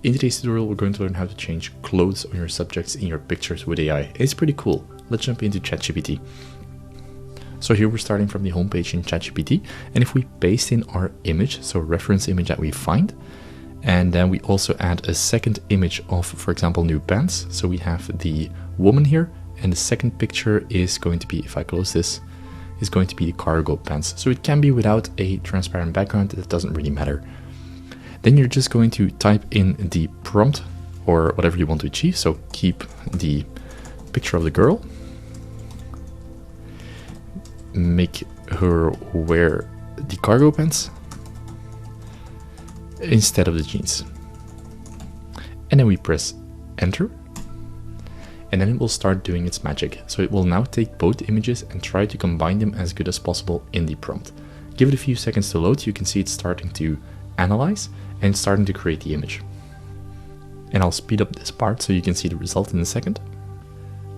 In today's tutorial, we're going to learn how to change clothes on your subjects in your pictures with AI. It's pretty cool. Let's jump into ChatGPT. So here we're starting from the homepage in ChatGPT, and if we paste in our image, so reference image that we find, and then we also add a second image of, for example, new pants. So we have the woman here, and the second picture is going to be, if I close this, is going to be the cargo pants. So it can be without a transparent background, it doesn't really matter. Then you're just going to type in the prompt or whatever you want to achieve. So keep the picture of the girl, make her wear the cargo pants instead of the jeans. And then we press enter, and then it will start doing its magic. So it will now take both images and try to combine them as good as possible in the prompt. Give it a few seconds to load. You can see it's starting to analyze and starting to create the image. And I'll speed up this part so you can see the result in a second.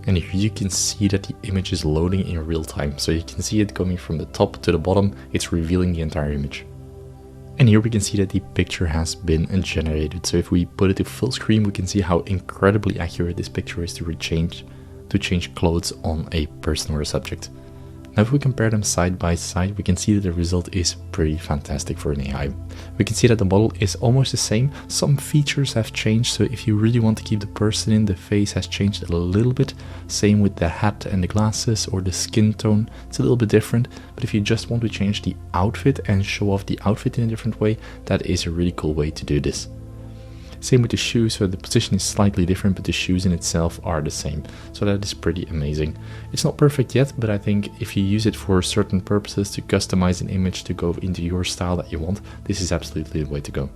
And here you can see that the image is loading in real time. So you can see it going from the top to the bottom. It's revealing the entire image. And here we can see that the picture has been generated. So if we put it to full screen, we can see how incredibly accurate this picture is to change clothes on a person or a subject. Now if we compare them side by side, we can see that the result is pretty fantastic for an AI. We can see that the model is almost the same. Some features have changed, so if you really want to keep the person in, the face has changed a little bit. Same with the hat and the glasses or the skin tone, it's a little bit different. But if you just want to change the outfit and show off the outfit in a different way, that is a really cool way to do this. Same with the shoes, so the position is slightly different, but the shoes in itself are the same. So that is pretty amazing. It's not perfect yet, but I think if you use it for certain purposes to customize an image to go into your style that you want, this is absolutely the way to go.